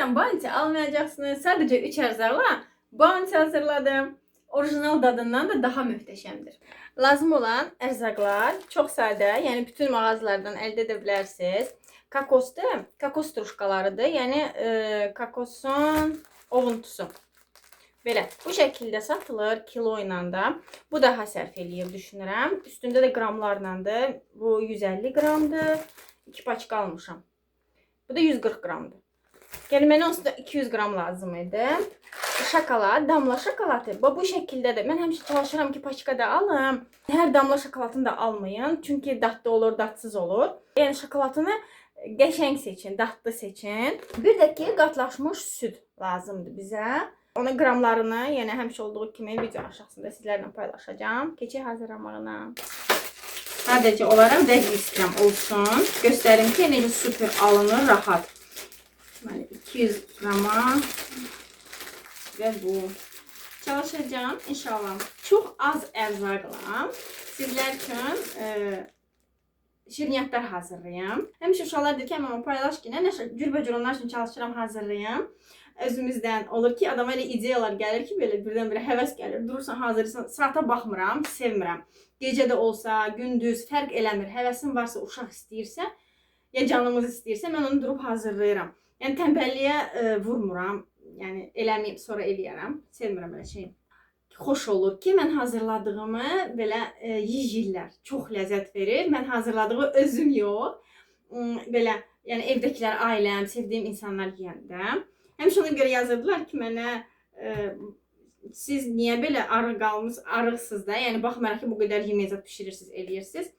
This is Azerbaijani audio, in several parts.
Buradan bounty almayacaqsınız. Sadəcə 3 ərzaqla bounty hazırladım. Orijinal dadından da daha möhtəşəmdir. Lazım olan ərzaqlar çox sadə, yəni bütün mağazalardan əldə edə bilərsiniz. Kokosdur, kokos turşkalarıdır. Yəni kokosun ovuntusu. Belə bu şəkildə satılır kilo ilə də. Bu daha sərf eləyir düşünürəm. Üstündə də qramlarlandır. Bu 150 qramdır. 2 paçka almışam. Bu da 140 qramdır. Yəni mənə onsuz da 200 qram lazım idi. Şokolad, damla şokoladı. Bu şəkildədir. Mən həmişə çalışıram ki, paçkada alım. Hər damla şokoladını da almayın. Çünki dadlı olur, dadsız olur. Yəni şokoladını qəşəng seçin, dadlı seçin. Bir də ki, qatlaşmış süd lazımdır bizə. Ona qramlarını, yəni həmişə olduğu kimi video aşağısında sizlərlə paylaşacağam. Keçək hazırlamağına. Sadəcə olaraq 100 qram olsun. Göstərim ki, necə super alınır, rahat. Deməli 200 qrama və bu. Çalışacağım inşallah. Çox az ərzaqla sizlər üçün şirniyyatlar hazırlayım. Həmişə uşaqlar deyir ki, mama paylaş ki, nə cürbəcür onlar üçün çalışıram, hazırlayım. Özümüzdən olur ki, adama elə ideyalar gəlir ki, belə birdən-birə həvəs gəlir. Durursan, hazırlayırsan, saata baxmıram, sevmirəm. Gecə də olsa, gündüz fərq eləmir. Həvəsim varsa, uşaq istəyirsə, ya canımız istəyirsə, mən onu durub hazırlayıram. Yəni tənbəlliyə vurmuram. Yəni eləməyib, sonra eləyərəm. Sevmirəm elə şey. Xoş olur ki, mən hazırladığımı belə yeyirlər. Çox ləzzət verir. Mən hazırladığı özüm yox. Belə, yəni evdəkilər, ailəm, sevdiyim insanlar yeyəndə. Həmişə ona görə yazırdılar ki, mənə siz niyə belə arıqsınız da? Yəni baxmayaraq ki, bu qədər yemək bişirirsiniz, eləyirsiniz.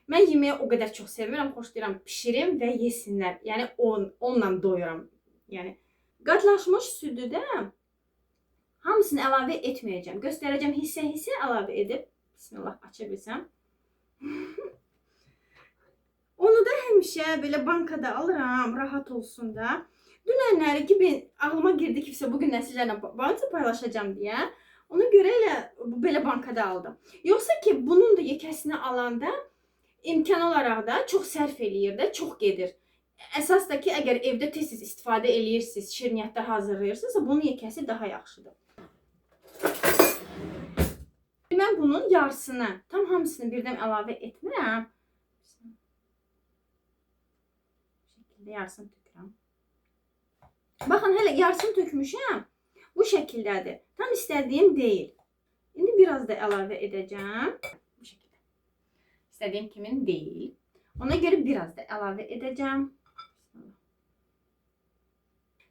Mən yeməyi o qədər çox sevirəm, xoşlayıram, bişirim və yesinlər. Yəni onunla doyuram. Yəni qatlaşmış südü də hamısını əlavə etməyəcəm. Göstərəcəm hissə-hissə əlavə edib. Bismillah, aça bilsəm. Onu da həmişə belə bankada alıram, rahat olsun da. Dünənləri ki, ağlıma girdi ki, bugün nəsillərlə bounty paylaşacağım deyə. Ona görə elə belə bankada aldım. Yoxsa ki, bunun da yekəsini alanda imkan olaraq da çox sərf eləyir də, çox gedir. Əsas da ki, əgər evdə tez-tez istifadə eləyirsiniz, şirniyyatlar hazırlayırsınızsa, bunun yekəsi daha yaxşıdır. Mən bunun yarısını, tam hamısını birdən əlavə etmirəm. Bu şəkildə yarısını tökürəm. Baxın, hələ yarısını tökmüşəm. Bu şəkildədir. Tam istədiyim deyil. İndi biraz da əlavə edəcəm. Bu şəkildə. İstədiyim kimin deyil. Ona görə biraz da əlavə edəcəm.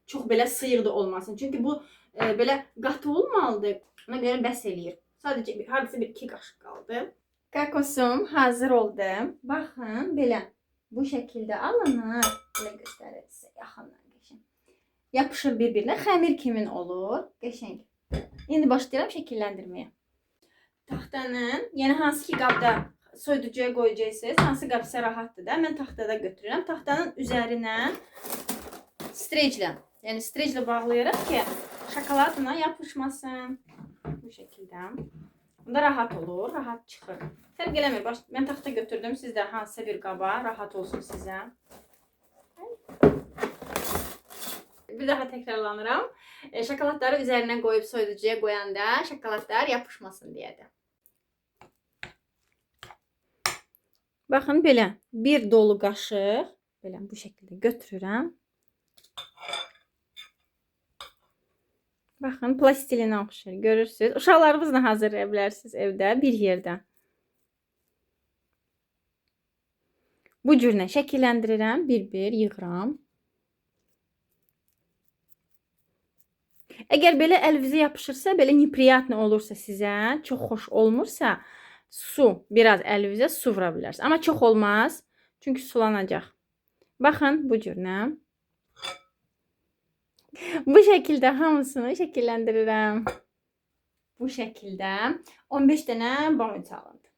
Çox belə sıyıq da olmasın. Çünki bu belə qatı olmalıdır. Ona görə bəs eləyir. Sadəcə hardasa bir 2 qaşıq qaldı. Kokosum hazır oldu. Baxın, belə bu şəkildə alınır. Belə göstərir sizə yaxından qəşəng. Yapışır bir-birinə. Xəmir kimin olur? Qəşəng. İndi başlayıram şəkilləndirməyə. Taxtanın, yəni hansı ki qabda soyuducuya qoyacaqsınız, hansı qab sizə rahatdır da, mən taxtada götürürəm. Taxtanın üzərinə streclə, yəni streclə bağlayaraq ki, şokoladına yapışmasın. Bu şəkildə. Bunda rahat olur, rahat çıxır. Fərq eləmir. Mən taxta götürdüm. Siz də hansısa bir qaba rahat olsun sizə. Bir daha təkrarlanıram. Şokoladları üzərinə qoyub soyuducuya qoyanda şokoladlar yapışmasın deyədir. Baxın, belə bir dolu qaşıq belə bu şəkildə götürürəm. Baxın, plastilinə oxşur. Görürsünüz. Uşaqlarınızla hazırlaya bilərsiniz evdə, bir yerdə. Bu cürlə şəkilləndirirəm. Bir-bir yığıram. Əgər belə əlinizə yapışırsa, belə неприятно olursa sizə, çox xoş olmursa, su, biraz əlinizə su vura bilərsiniz. Amma çox olmaz, çünki sulanacaq. Baxın, bu cürlə. Bu şəkildə hamısını şəkilləndirirəm. Bu şəkildə 15 dənə bounty alındı.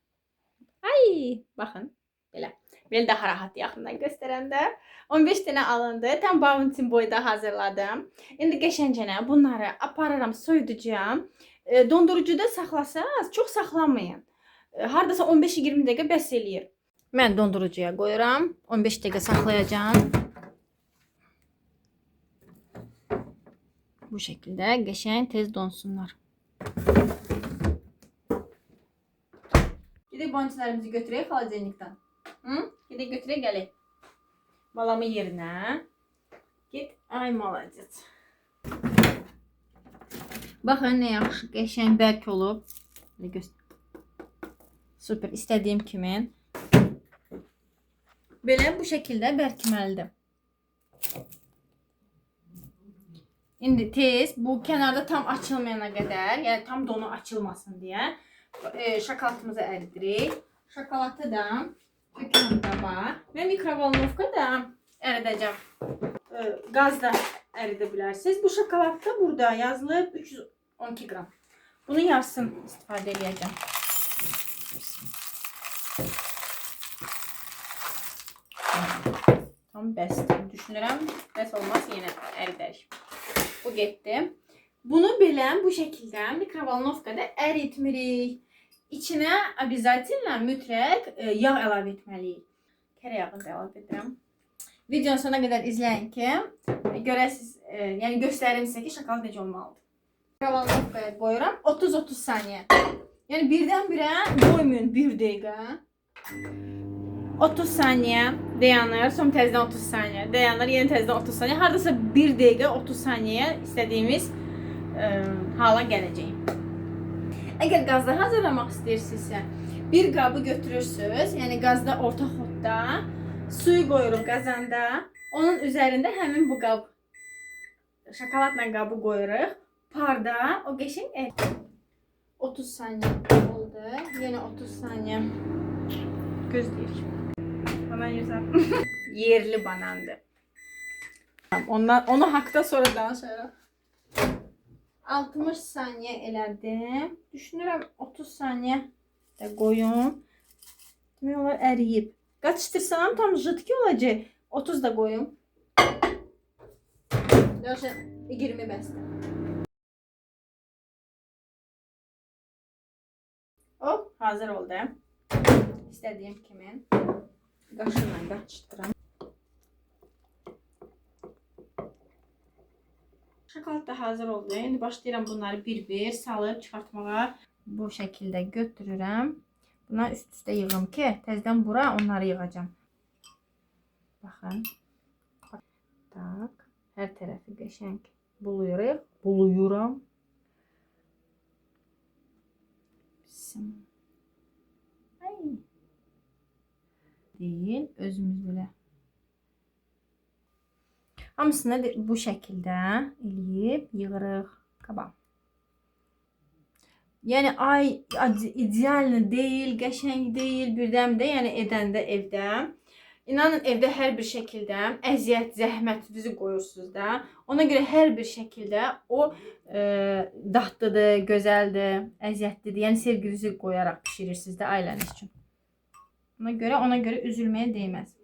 Ay, baxın, belə. Belə daha rahat yaxından göstərəndə. 15 dənə alındı. Tam bounty boyda hazırladım. İndi qəşəngcənə bunları aparıram soyuducuya. Dondurucuda saxlasaz, çox saxlamayın. Hardasa 15-20 dəqiqə bəs eləyir. Mən dondurucuya qoyuram. 15 dəqiqə saxlayacağam. Bu şekilde qəşəng tez donsunlar. Gidip bonçilərimizi götürək xaladenikdən. Gidip götürək gələk. Malamı yerinə. Git. Ay malacız. Baxın nə yaxşı qəşəng bərk olub. Super, istədiyim kimi. Belə bu şəkildə bərkiməlidir. İndi tez bu kənarda tam açılmayana qədər, yəni tam donu açılmasın deyə şokoladımızı əridirik. Şokoladı da tökürəm qaba və mikrovolnovka da əridəcəm. Qazda əridə bilərsiniz. Bu şokolad da burada yazılıb 312 qram. Bunun yarısını istifadə edəcəm. Tam bəsdir. Düşünürəm, bəs olmaz, yenə əridək. Bu getdi. Bunu belə bu şəkildə mikrovolnovkada əritmirik. İçinə obязательно mütləq yağ əlavə etməliyik. Tereyağını da əlavə edirəm. Videonun sonuna qədər izləyin ki, görəsiniz, yəni göstərim sizə ki, şokolad necə olmalıdır. Mikrovolnovkaya qoyuram 30-30 saniyə. Yəni birdən-birə qoymayın 1 dəqiqə. 30 saniyə dayanır, son təzədən 30 saniyə dayanır, yeni təzədən 30 saniyə. Hardasa 1 dəqiqə 30 saniyə istədiyimiz hala gələcək. Əgər qazda hazırlamaq istəyirsinizsə, bir qabı götürürsünüz, yəni qazda orta xodda, suyu qoyuruq qazanda, onun üzərində həmin bu qab, şokoladla qabı qoyuruq, parda, o qəşəng 30 saniyə oldu, yenə 30 saniyə gözləyirik. Banan güzel. Yerli banandı. Onu haqda sonra danışarıq. 60 saniyə elədim. Düşünürəm 30 saniyə də qoyum. Demək olar əriyib. Qaçışdırsam tam jıtki olacaq. 30 da qoyum. Yoxsa 20 bəsdir. Hop, hazır oldu. İstədiyim kimi qaşıqla qaçışdıram. Şokolad da hazır oldu. İndi başlayıram bunları bir-bir salıb çıxartmağa. Bu şəkildə götürürəm. Buna üst-üstə yığım ki, təzədən bura onları yığacağam. Baxın. Tak, hər tərəfi qəşəng buluyuruq. Buluyuram. Ay. Değil, özümüz belə. Hamısını bu şəkildə eləyib yığırıq qaba. Yəni ay idealni deyil, qəşəng deyil birdən-birə, yəni edəndə evdə. İnanın evdə hər bir şəkildə əziyyət, zəhmət bizi qoyursunuz da. Ona görə hər bir şəkildə o dadlıdır, gözəldir, əziyyətlidir. Yəni sevginizi qoyaraq bişirirsiniz də ailəniz üçün. Ona görə üzülməyə dəyməz.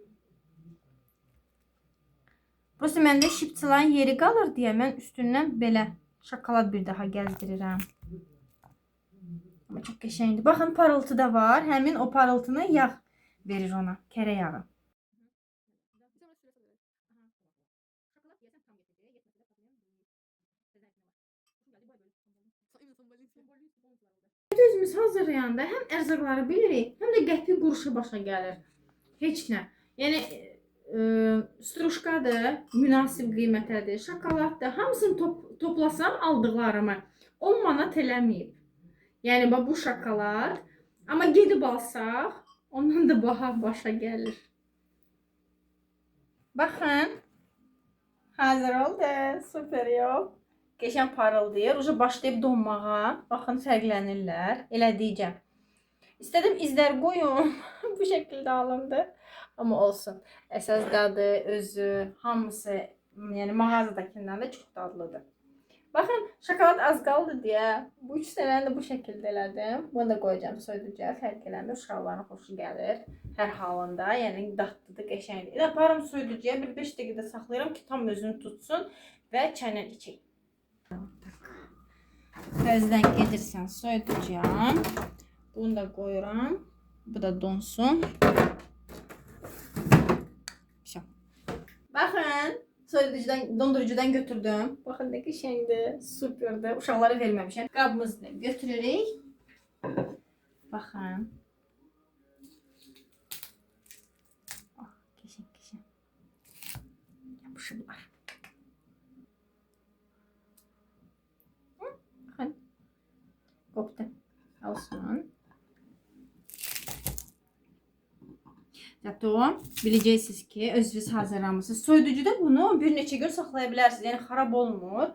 Burası məndə şipçıların yeri qalır deyə mən üstündən belə şokolad bir daha gəzdirirəm. Amma çox qəşəngdir. Baxın, parıltı da var. Həmin o parıltını yağ verir ona, kərə yağı. Özümüz hazırlayanda həm ərzaqları bilirik, həm də qəpik quruşu başa gəlir. Heç nə. Yəni struşkadır, münasib qiymətədir, şokoladdır. Hamısını toplasam aldıqlarımı 10 manat eləməyib. Yəni bu şokolad. Amma gedib alsaq, ondan da baha başa gəlir. Baxın. Hazır oldu. Super yox. Qəşəng parıldayır. Uca başlayıb donmağa. Baxın, fərqlənirlər. Elə deyəcəm. İstədim izlər qoyum. Bu şəkildə alındı. Amma olsun. Əsas dadı, özü, hamısı, yəni mağazadakindən də çox dadlıdır. Baxın, şokolad az qaldı deyə bu 3 dənəni də bu şəkildə elədim. Bunu da qoyacağım soyuducuya. Fərq eləmir. Uşaqların xoşu gəlir. Hər halında, yəni dadlıdır, qəşəngdir. Aparım soyuducuya, bir 5 dəqiqədə saxlayıram ki, tam özünü tutsun və çayla içək. Təzədən gedirsən soyuducuya. Bunu da qoyuram. Bu da donsun. Baxın, Soyuducudan, dondurucudan götürdüm. Baxın ne qəşəngdir, superdir. Uşaqlara verməmişəm. Qabımızı götürürük. Baxın. Oh, qəşəng. Yapışıblar. Baxın. Qopdu. Olsun. Zato biləcəksiniz ki, özünüz hazırlamışsınız. Soyuducuda bunu bir neçə gün saxlaya bilərsiniz. Yəni xarab olmur.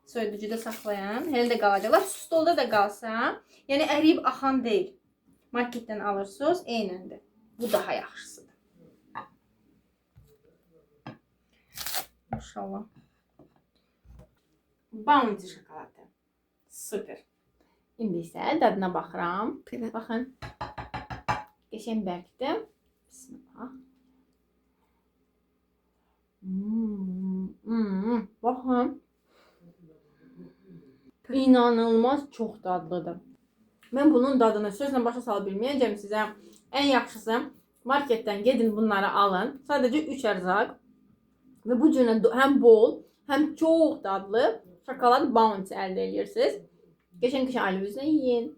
Soyuducuda saxlayan, elə də qalacaqlar. Stolda da qalsa, yəni əriyib axan deyil. Marketdən alırsınız, eynəndir. Bu daha yaxşısıdır. Maşallah. Bounty şokoladı. Super. İndi isə dadına baxıram. Baxın. Qəşəng bərkdir. Bismillah. Baxın. İnanılmaz çox dadlıdır. Mən bunun dadını sözlə başa sala bilməyəcəm sizə. Ən yaxşısı marketdən gedin bunları alın. Sadəcə 3 ərzaq. Və bu cürə həm bol, həm çox dadlı şokolad bounty əldə edirsiniz. Qəşəng ailənizlə yeyin.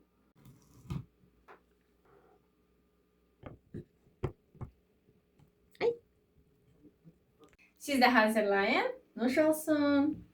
Siz də hazırlayın. Nuş olsun.